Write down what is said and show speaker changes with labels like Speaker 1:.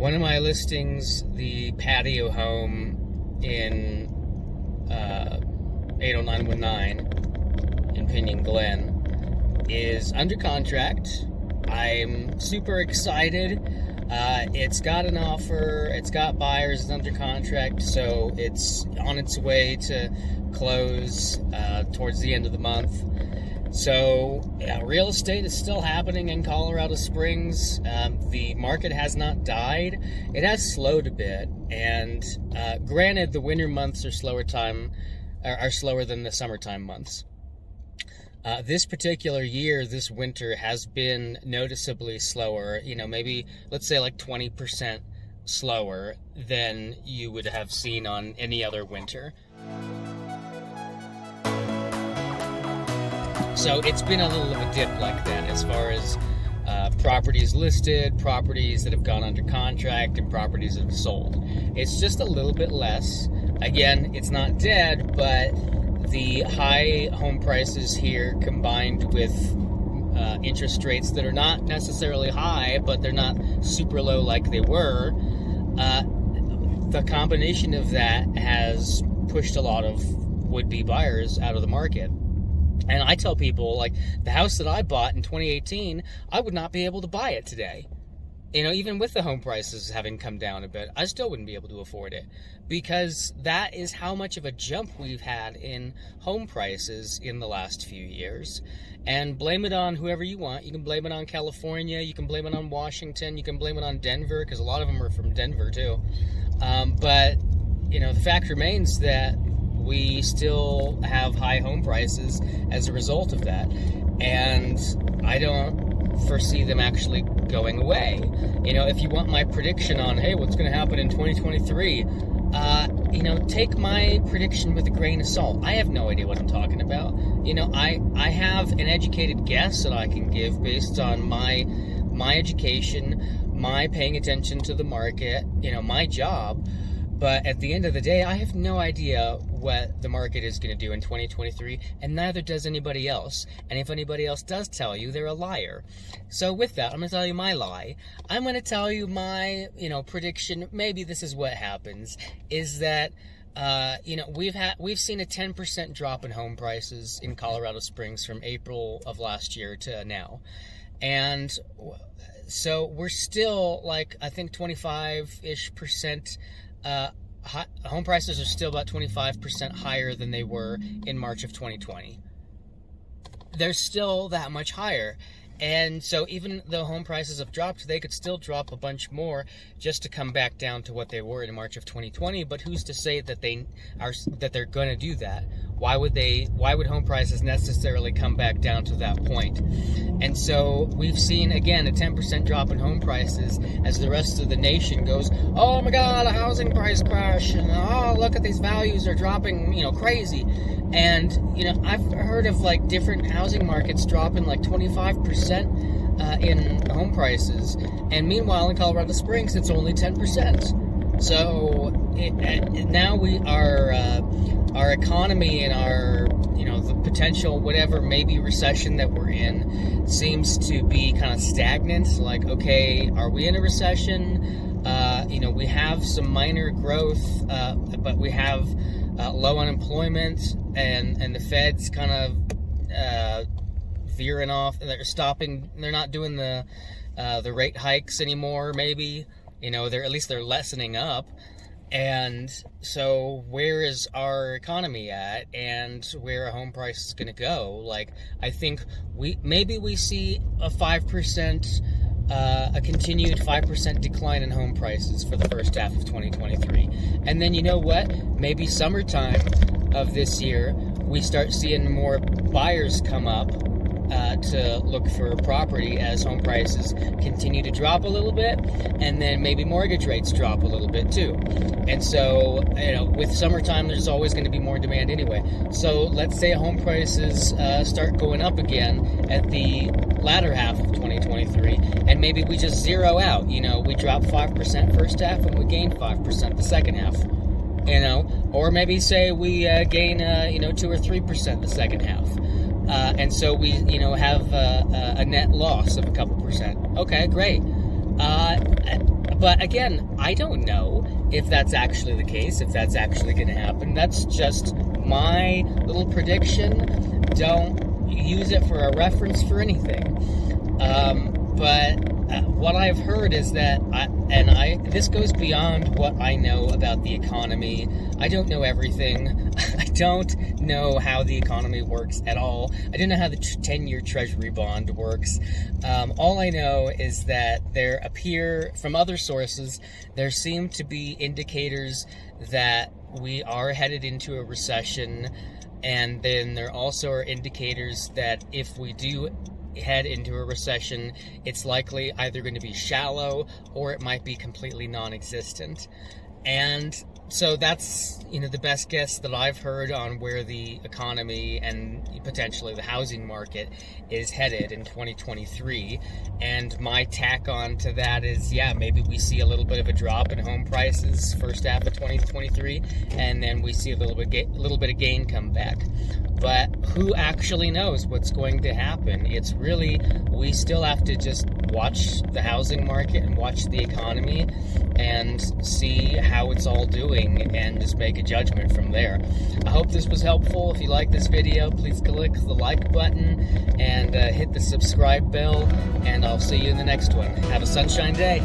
Speaker 1: One of my listings, the patio home in 80919 in Pinyon Glen, is under contract. I'm super excited. It's got an offer, it's got buyers, it's under contract, so it's on its way to close towards the end of the month. So, real estate is still happening in Colorado Springs. The market has not died. It has slowed a bit, and granted, the winter months are slower than the summertime months. This particular year, this winter, has been noticeably slower. Maybe, let's say like 20% slower than you would have seen on any other winter. So it's been a little of a dip like that as far as properties listed, properties that have gone under contract, and properties that have sold. It's just a little bit less. Again, it's not dead, but the high home prices here, combined with interest rates that are not necessarily high, but they're not super low like they were, the combination of that has pushed a lot of would-be buyers out of the market. And I tell people, like, the house that I bought in 2018, I would not be able to buy it today. Even with the home prices having come down a bit, I still wouldn't be able to afford it, because that is how much of a jump we've had in home prices in the last few years. And blame it on whoever you want. You can blame it on California, you can blame it on Washington, you can blame it on Denver, because a lot of them are from Denver too. But the fact remains that we still have high home prices as a result of that. And I don't foresee them actually going away. If you want my prediction on, hey, what's going to happen in 2023, take my prediction with a grain of salt. I have no idea what I'm talking about. I have an educated guess that I can give based on my education, my paying attention to the market, my job. But at the end of the day, I have no idea what the market is going to do in 2023, and neither does anybody else. And if anybody else does tell you, they're a liar. So with that, I'm going to tell you my lie. I'm going to tell you my, prediction. Maybe this is what happens, is that, we've seen a 10% drop in home prices in Colorado Springs from April of last year to now. And so we're still, I think 25-ish%. Home prices are still about 25% higher than they were in March of 2020. They're still that much higher. And so even though home prices have dropped, they could still drop a bunch more just to come back down to what they were in March of 2020. But who's to say that they're going to do that? Why would home prices necessarily come back down to that point? And so we've seen, again, a 10% drop in home prices as the rest of the nation goes, oh my God, a housing price crash, and oh, look at these values are dropping, crazy. And, I've heard of different housing markets dropping 25% in home prices. And meanwhile, in Colorado Springs, it's only 10%. So now our economy and our, the potential whatever maybe recession that we're in seems to be kind of stagnant. Okay, are we in a recession? We have some minor growth, but we have low unemployment, and the Fed's kind of veering off. They're not doing the rate hikes anymore, maybe. They're lessening up. And so where is our economy at, and where are home prices going to go? I think we see a 5%, a continued 5% decline in home prices for the first half of 2023. And then maybe summertime of this year, we start seeing more buyers come up to look for property as home prices continue to drop a little bit, and then maybe mortgage rates drop a little bit too. And so, with summertime, there's always going to be more demand anyway. So let's say home prices start going up again at the latter half of 2023, and maybe we just zero out. We drop 5% first half and we gain 5% the second half. Or maybe say we gain 2 or 3% the second half. And so we, have a net loss of a couple percent. Okay, great. But again, I don't know if that's actually the case, if that's actually going to happen. That's just my little prediction. Don't use it for a reference for anything. But what I've heard is that, this goes beyond what I know about the economy. I don't know everything. I don't know how the economy works at all. I don't know how the 10-year Treasury bond works. All I know is that there appear, from other sources, there seem to be indicators that we are headed into a recession, and then there also are indicators that if we do head into a recession, it's likely either going to be shallow or it might be completely non-existent. And so that's, the best guess that I've heard on where the economy and potentially the housing market is headed in 2023. And my tack on to that is, maybe we see a little bit of a drop in home prices first half of 2023, and then we see a little bit of gain come back. But who actually knows what's going to happen? It's really, we still have to just watch the housing market and watch the economy and see how it's all doing and just make a judgment from there. I hope this was helpful. If you like this video, please click the like button and hit the subscribe bell, and I'll see you in the next one. Have a sunshine day.